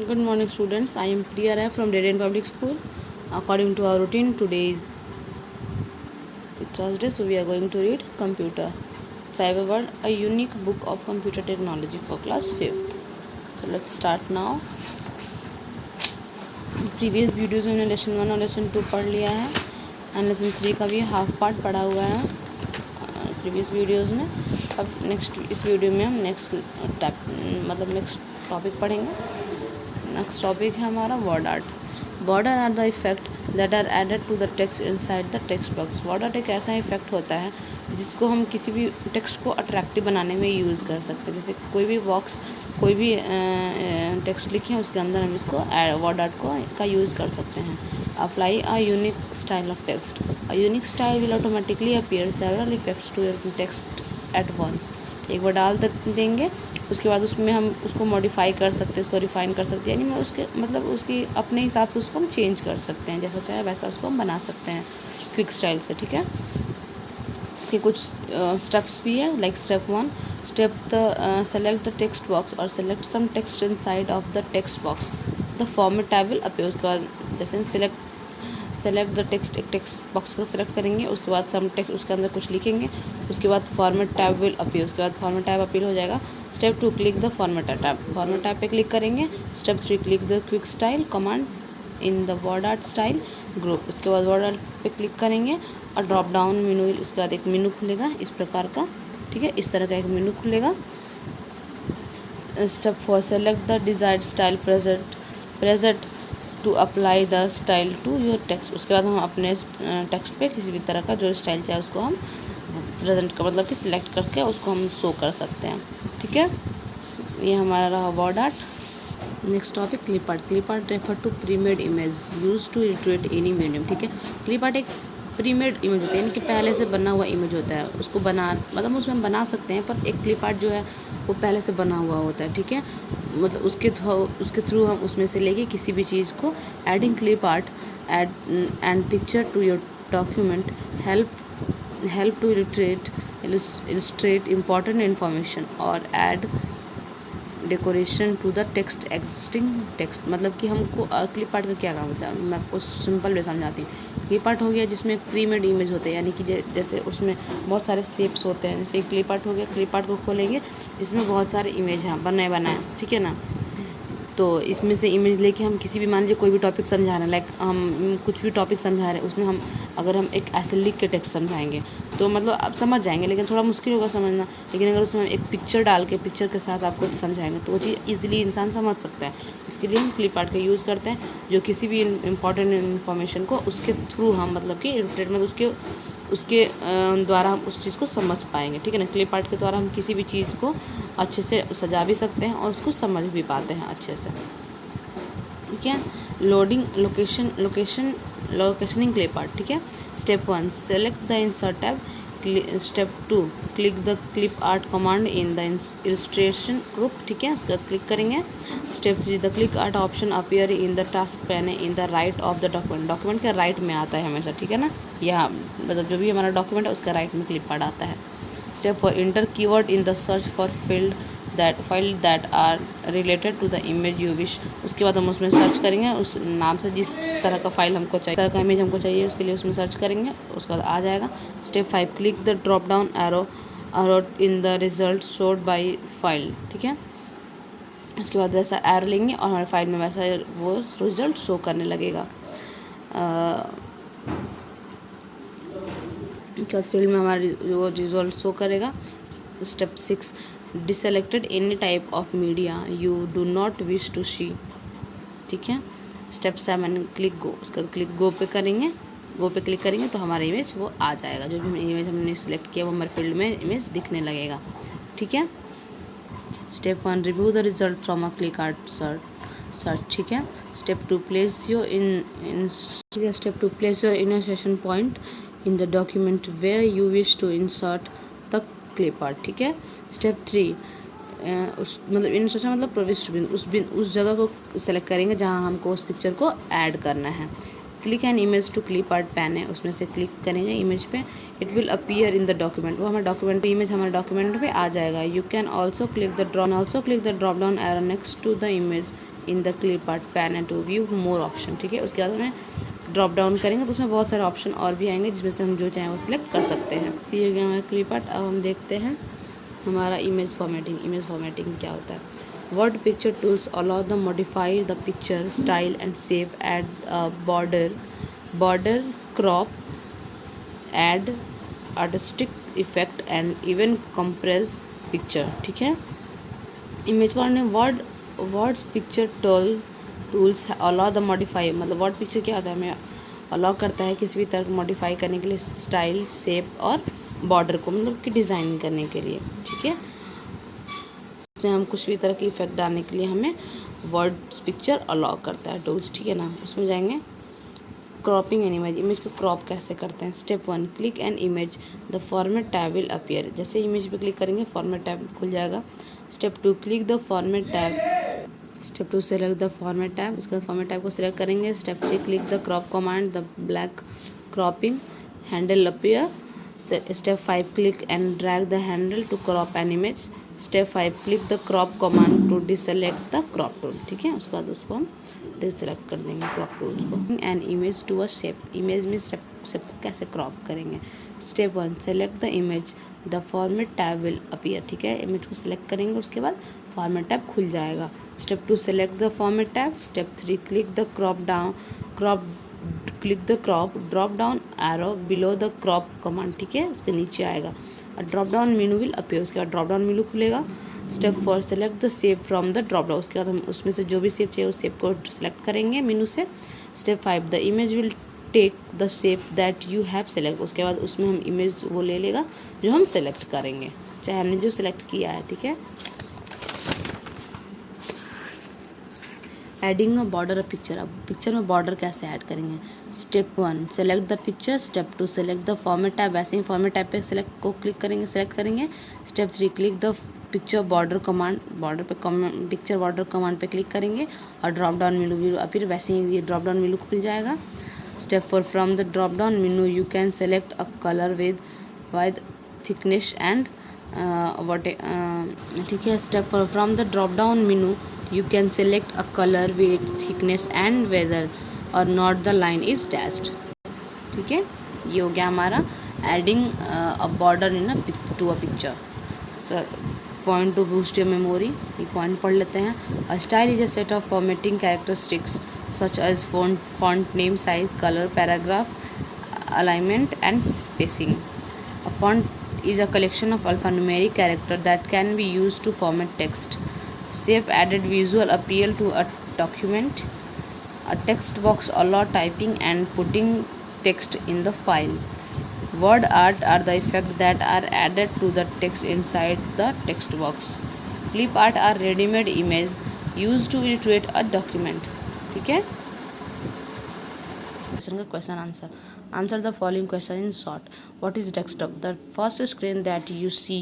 Good morning, students. I am Priya Rai from Radiant Public School. According to our routine, today is Thursday, so we are going to read Computer Cyber World, a unique book of computer technology for class 5th. So let's start now. Previous videos में हमने lesson 1 और lesson 2 पढ़ लिया है and lesson 3 का भी half part पढ़ा हुआ है प्रीवियस वीडियोज़ में. अब नेक्स्ट इस वीडियो में हम नेक्स्ट टॉपिक पढ़ेंगे. नेक्स्ट टॉपिक है हमारा word art. Word are the effect that are added to the text inside the text box. Word art एक ऐसा इफेक्ट होता है जिसको हम किसी भी टेक्स्ट को अट्रैक्टिव बनाने में यूज़ कर सकते हैं. जैसे कोई भी बॉक्स कोई भी टेक्स्ट लिखे उसके अंदर हम इसको वर्ड आर्ट का यूज़ कर सकते हैं. Apply a unique style of text. A unique style will automatically appear several effects to your text at once. एक बार डाल देंगे उसके बाद उसमें हम उसको मॉडिफाई कर सकते हैं, उसको रिफ़ाइन कर सकते हैं, यानी उसके उसकी अपने हिसाब से उसको हम चेंज कर सकते हैं. जैसा चाहे वैसा उसको हम बना सकते हैं क्विक स्टाइल से. ठीक है, इसके कुछ स्टेप्स भी है. Like step 1, select the text box और select some text inside of the text box. The format tab will appear. उसके बाद जैसे सेलेक्ट द टेक्स्ट, एक टेक्स्ट बॉक्स को सेलेक्ट करेंगे, उसके बाद सम टेक्स्ट उसके अंदर कुछ लिखेंगे, उसके बाद फॉर्मेट टैब विल अपीयर. उसके बाद फॉर्मेट टैब अपीयर हो जाएगा. Step 2, click the format tab. Format tab पे क्लिक करेंगे. Step 3, click the quick style command in the word art style group. उसके बाद वर्ड आर्ट पे क्लिक करेंगे और ड्रॉप डाउन मेनू, उसके बाद एक मेनू खुलेगा इस प्रकार का. ठीक है, इस तरह का एक मेनू खुलेगा. Step 4, select the desired style present to apply the style to your text. उसके बाद हम अपने टेक्स्ट पे किसी भी तरह का जो स्टाइल चाहे उसको हम प्रेजेंट का कि सिलेक्ट करके उसको हम शो कर सकते हैं. ठीक है, ये हमारा रहा word art. Next topic clip art. Clip art refer to premade image use to illustrate any medium. ठीक है, क्लिप आर्ट एक प्रीमेड इमेज होती है, यानी कि पहले से बना हुआ इमेज होता है. उसको उसमें हम बना सकते हैं, पर एक क्लिप आर्ट जो है वो पहले से बना हुआ होता है. ठीक है, उसके थ्रू हम उसमें से लेके किसी भी चीज़ को adding clip art and picture to your document help to illustrate important information और add decoration to the text existing text. मतलब कि हमको क्लिप आर्ट का क्या काम होता है, मैं आपको सिंपल वे समझाती हूँ. क्लिप आर्ट हो गया जिसमें प्रीमेड इमेज होते हैं, यानी कि जैसे उसमें बहुत सारे शेप्स होते हैं. जैसे क्लिप आर्ट हो गया, क्लिप आर्ट को खोलेंगे, इसमें बहुत सारे इमेज हैं बनाए. ठीक है ना, तो इसमें से इमेज लेके हम किसी भी मान लीजिए कोई भी टॉपिक समझा रहे हैं, लाइक हम कुछ भी टॉपिक समझा रहे हैं, उसमें हम अगर हम एक ऐसे लिख के टेक्स्ट समझाएंगे तो आप समझ जाएंगे, लेकिन थोड़ा मुश्किल होगा समझना. लेकिन अगर उसमें एक पिक्चर डाल के पिक्चर के साथ आपको समझाएंगे तो वो चीज़ ईजिली इंसान समझ सकता है. इसके लिए हम क्लिप आर्ट का यूज़ करते हैं, जो किसी भी इम्पॉर्टेंट इन्फॉर्मेशन को उसके थ्रू हम उसके द्वारा हम उस चीज़ को समझ पाएंगे. ठीक है ना, क्लिप आर्ट के द्वारा हम किसी भी चीज़ को अच्छे से सजा भी सकते हैं और उसको समझ भी पाते हैं अच्छे से. ठीक है, लोकेशनिंग क्लिप आर्ट. ठीक है, step 1, select the insert tab. Step 2, click the clip art command in the illustration group. ठीक है, उसके बाद क्लिक करेंगे. Step 3, the click art option appear in the task pane in the right of the document. Document के right में आता है हमेशा. ठीक है ना, यहाँ जो भी हमारा डॉक्यूमेंट है उसका राइट में क्लिप आर्ट आता है. Step 4, enter keyword in the search for file that are related to the image you wish. उसके बाद हम उसमें सर्च करेंगे उस नाम से, जिस तरह का फाइल हमको चाहिए, तरह का इमेज हमको चाहिए, उसके लिए उसमें सर्च करेंगे, उसके बाद आ जाएगा. Step 5, click the drop down arrow in the result showed by file. ठीक है, उसके बाद वैसा एरो लेंगे और हमारे फाइल में वैसा वो रिजल्ट शो करने लगेगा. उसके बाद फील्ड में हमारा वो रिजल्ट शो करेगा. Step 6, deselected any type of media you do not wish to see. ठीक है, स्टेप 7, क्लिक गो. उसके बाद क्लिक गो पे क्लिक करेंगे तो हमारा इमेज वो आ जाएगा. जो भी इमेज हमने सिलेक्ट किया वो हमारे फील्ड में इमेज दिखने लगेगा. ठीक है, step 1, review the result from a clip art search. ठीक है, step 2, place your insertion point in the document where you wish to insert the clip art. ठीक है, स्टेप 3, इनर्सेशन प्रविष्ट उस जगह को सेलेक्ट करेंगे जहाँ हमको उस पिक्चर को ऐड करना है. Click an image to clip art pane है, उसमें से क्लिक करेंगे इमेज पे. It will appear in the document. वो हमारे डॉक्यूमेंट पे इमेज हमारे डॉक्यूमेंट पे आ जाएगा. You can also click the drop down arrow next to the image in the clip art panel to view more option. ठीक है, उसके बाद हमें ड्रॉप डाउन करेंगे तो उसमें बहुत सारे ऑप्शन और भी आएंगे जिसमें से हम जो चाहें वो सिलेक्ट कर सकते हैं। तो ये हो गया हमारा क्लिप आर्ट। अब हम देखते हैं हमारा इमेज फॉर्मेटिंग। इमेज फॉर्मेटिंग क्या होता है? Word picture tools allow the modify the picture style and save, add border crop, add artistic effect and even compress picture. ठीक है, image words picture tools allow the modify, मतलब word picture क्या होता है? हमें अलाउ करता है किसी भी तरह का मॉडिफाई करने के लिए स्टाइल, शेप और बॉर्डर को, मतलब कि डिज़ाइन करने के लिए। ठीक है, से हम कुछ भी तरह की इफेक्ट डालने के लिए हमें वर्ड्स पिक्चर अलाउ करता है टूल्स। ठीक है ना, उसमें जाएंगे क्रॉपिंग एन इमेज। इमेज को क्रॉप कैसे करते हैं? Step 1, click an image, the format tab will appear. जैसे इमेज पे क्लिक करेंगे फॉर्मेट टैब खुल जाएगा। Step 2, click the format tab. Step 2, select the format tab. उसके बाद फॉर्मेट टैब को सिलेक्ट करेंगे। Step 3, click the crop command, the black cropping handle appear. Step 5, click and drag the handle to crop an image. Step 5, click the crop command to deselect the crop tool. ठीक है, उसके बाद उसको हम deselect कर देंगे crop tools को। An image to a shape. Image में शेप को कैसे क्रॉप करेंगे? Step 1, select the image, the format tab will appear. ठीक है, इमेज को सिलेक्ट करेंगे, उसके बाद फॉर्मेट टैब खुल जाएगा। Step 2, select the format tab. Step 3, click the crop drop down arrow below the crop command. ठीक है, उसके नीचे आएगा और drop down menu will appear. उसके बाद ड्रॉप डाउन मेनू खुलेगा। Step 4, select the shape from the drop down. उसके बाद हम उसमें से जो भी शेप चाहिए उस शेप को सिलेक्ट करेंगे मेनू से। Step 5, the image will take the shape that you have select. उसके बाद उसमें हम इमेज वो ले लेगा जो हम सेलेक्ट करेंगे, चाहे हमने जो सिलेक्ट किया है। ठीक है, adding a border a picture. अब पिक्चर में बॉर्डर कैसे ऐड करेंगे? Step 1, select the picture. Step 2, select the format tab. वैसे ही फॉर्मेट टैब पे सेलेक्ट करेंगे। Step 3, click the picture border command. Picture border command पे क्लिक करेंगे और ड्रॉप डाउन मेनू भी फिर वैसे ही ये ड्रॉप डाउन मेनू खुल जाएगा। Step 4, from the drop down menu you can select a colour with thickness and ठीक है। Step 4, from the drop down menu you can select a color, weight, thickness and whether or not the line is dashed। ठीक है, ये हो गया हमारा adding a border into a picture. Sir point to boost your memory, ये point पढ़ लेते हैं। A style is a set of formatting characteristics such as font name, size, colour, paragraph, alignment and spacing। A font is a collection of alphanumeric characters that can be used to format text। Shape added visual appeal to a document। A text box allow typing and putting text in the file। Word art are the effects that are added to the text inside the text box। Clip art are ready-made images used to illustrate a document। ठीक है, question answer. Answer the following question in short। What is desktop? The first screen that you see